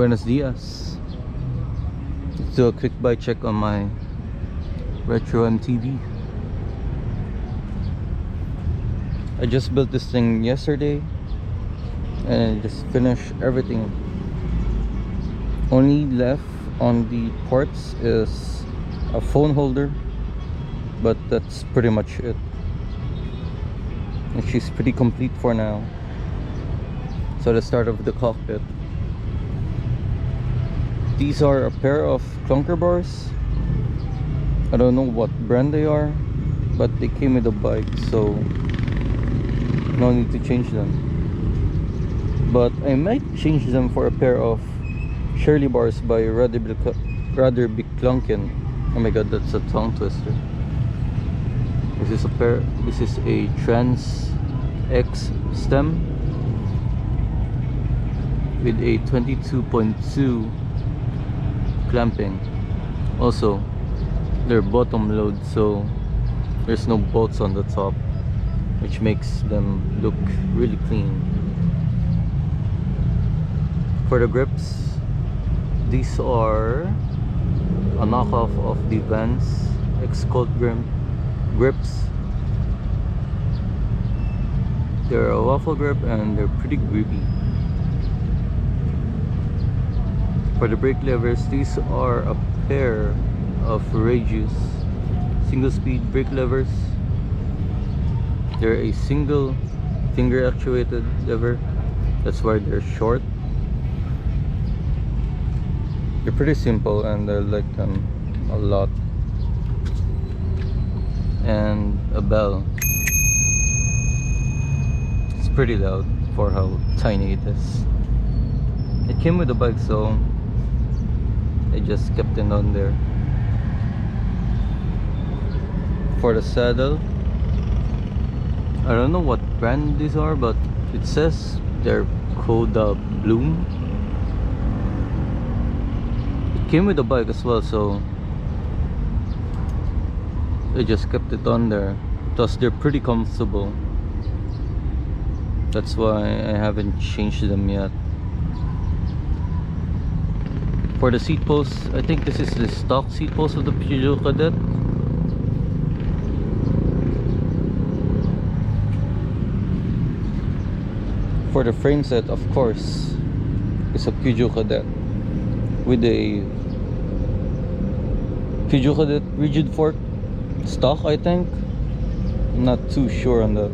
Buenos dias. Let's do a quick bike check on my retro MTB. I just built this thing yesterday and I just finished everything. Only left on the parts is a phone holder, but that's pretty much it. And she's pretty complete for now. So let's start off with the cockpit. These are a pair of clunker bars. I don't know what brand they are, but they came with the bike, so no need to change them. But I might change them for a pair of Shirley bars by Rather Be Clunkin. Oh my god, that's a tongue twister. This is a Trans X stem with a 22.2 clamping. Also, they're bottom load, so there's no bolts on the top, which makes them look really clean. For the grips, these are a knockoff of the Vans X-Cult grips. They're a waffle grip and they're pretty grippy. For the brake levers, these are a pair of Radius single speed brake levers. They're a single finger actuated lever, that's why they're short. They're pretty simple and I like them a lot. And a bell. It's pretty loud for how tiny it is. It came with the bike, so I just kept it on there. For the saddle, I don't know what brand these are, but it says they're Coda Bloom. It came with the bike as well, so I just kept it on there. Plus they're pretty comfortable. That's why I haven't changed them yet. For the seat posts, I think this is the stock seat post of the Peugeot Cadet. For the frame set, of course, it's a Peugeot Cadet with a Peugeot Cadet rigid fork stock, I think. I'm not too sure on that.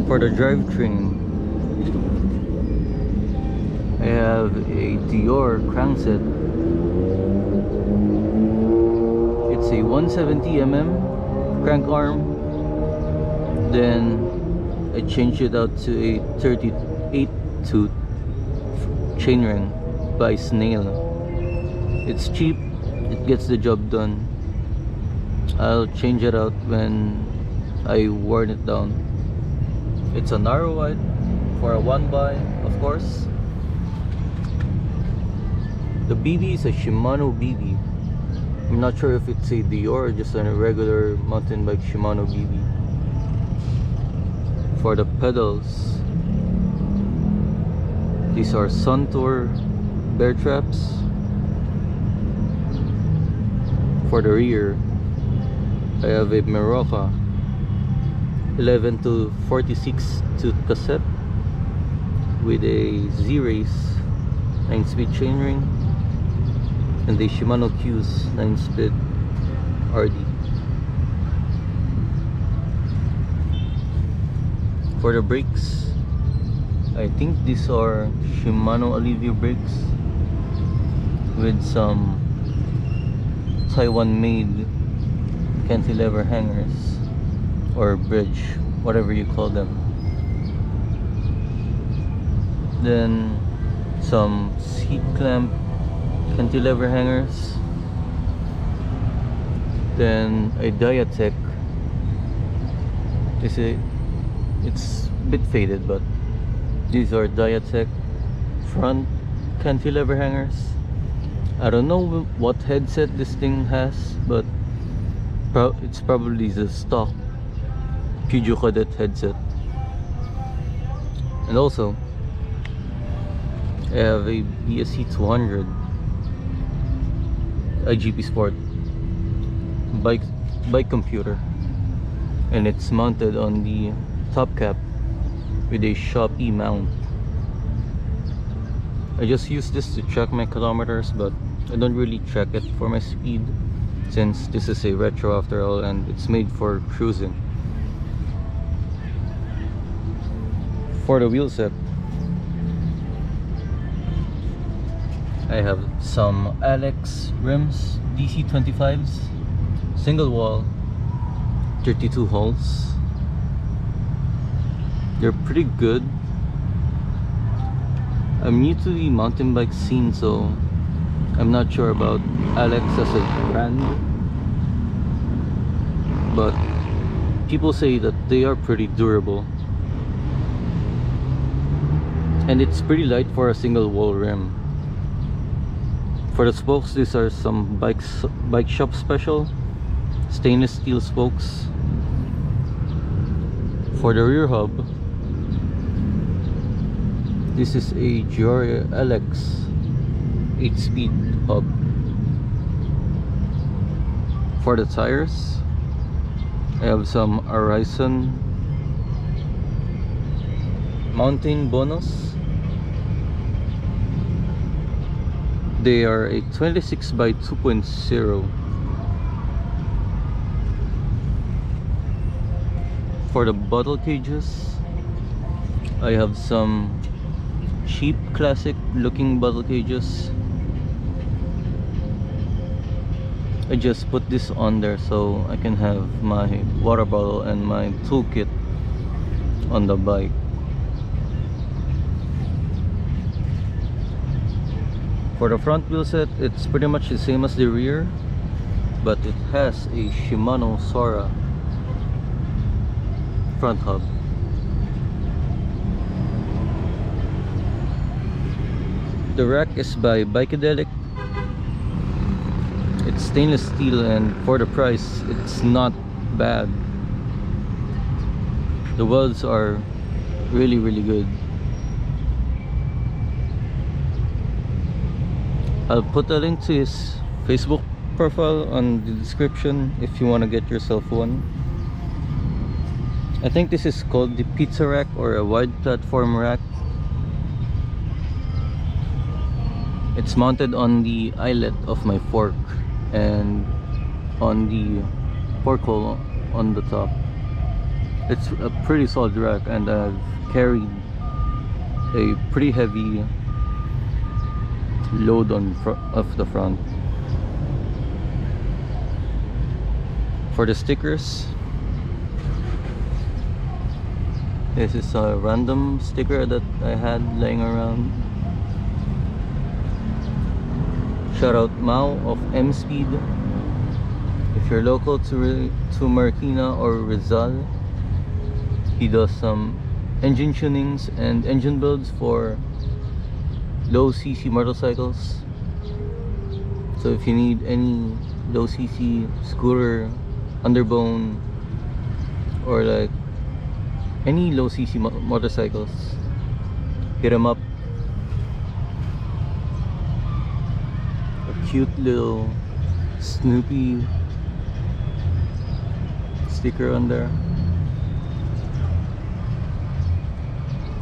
For the drivetrain, I have a Dior crankset. It's a 170mm crank arm. Then I changed it out to a 38 tooth chainring by Snail. It's cheap, it gets the job done. I'll change it out when I worn it down. It's a narrow wide for a 1x, of course. The BB is a Shimano BB. I'm not sure if it's a Dior or just a regular mountain bike Shimano BB. For the pedals, these are Suntour bear traps. For the rear, I have a Meroca 11 to 46 tooth cassette with a Z-Race 9-speed chainring and the Shimano Q's 9-speed RD. For the brakes, I think these are Shimano Alivio brakes with some Taiwan made cantilever hangers or bridge, whatever you call them. Then some seat clamp cantilever hangers. Then a Diatec. It's a bit faded, but these are Diatec front cantilever hangers. I don't know what headset this thing has, but it's probably the stock Peugeot Cadet headset. And also I have a BSC 200 IGP Sport bike computer, and it's mounted on the top cap with a Shopee mount. I just use this to check my kilometers, but I don't really check it for my speed, since this is a retro after all and it's made for cruising. For the wheel set, I have some Alex rims, DC 25s, single wall, 32 holes. They're pretty good. I'm new to the mountain bike scene, so I'm not sure about Alex as a brand, but people say that they are pretty durable, and it's pretty light for a single wall rim. For the spokes, these are some bike shop special stainless steel spokes. For the rear hub, this is a Giora LX 8-speed hub. For the tires, I have some Horizon Mountain Bonus. They are a 26 by 2.0. For the bottle cages, I have some cheap classic looking bottle cages. I just put this on there so I can have my water bottle and my toolkit on the bike. For the front wheel set, it's pretty much the same as the rear, but it has a Shimano Sora front hub. The rack is by Bikadelic. It's stainless steel, and for the price, it's not bad. The welds are really good. I'll put a link to his Facebook profile on the description if you want to get yourself one. I think this is called the pizza rack or a wide platform rack. It's mounted on the eyelet of my fork and on the fork hole on the top. It's a pretty solid rack, and I've carried a pretty heavy load on of the front. For the stickers, this is a random sticker that I had laying around. Shoutout Mao of M Speed. If you're local to Marikina or Rizal, he does some engine tunings and engine builds for low cc motorcycles. So if you need any low cc scooter, underbone, or like any low cc motorcycles, hit him up. A cute little Snoopy sticker on there.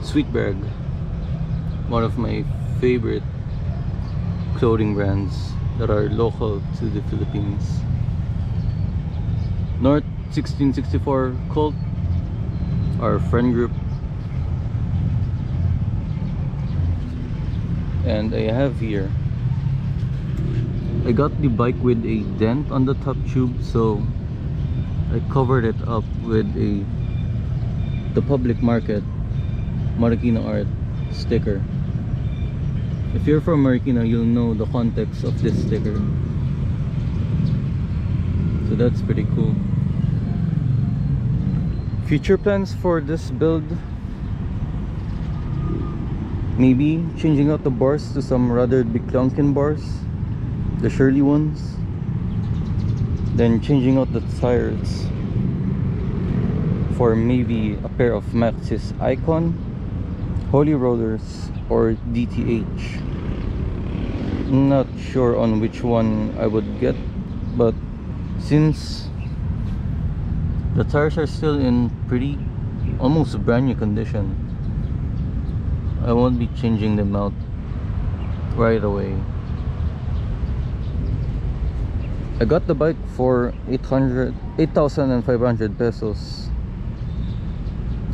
Sweetberg, one of my favorite clothing brands that are local to the Philippines. North 1664 Cult, our friend group. And I have here, I got the bike with a dent on the top tube, so I covered it up with the Public Market Marikina Art sticker. If you're from Marikina, you'll know the context of this sticker, so that's pretty cool. Future plans for this build, Maybe changing out the bars to some rather big clunking bars, the Shirley ones. Then changing out the tires for maybe a pair of Maxxis Icon, Holy Rollers, or DTH. Not sure on which one I would get, but since the tires are still in pretty almost brand new condition, I won't be changing them out right away. I got the bike for 8,500 pesos,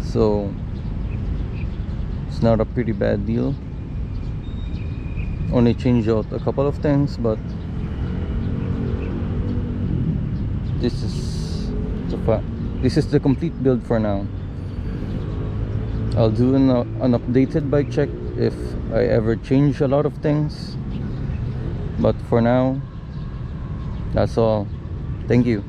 so it's not a pretty bad deal. Only changed out a couple of things, but this is the complete build for now. I'll do an updated bike check if I ever change a lot of things, but for now, that's all. Thank you.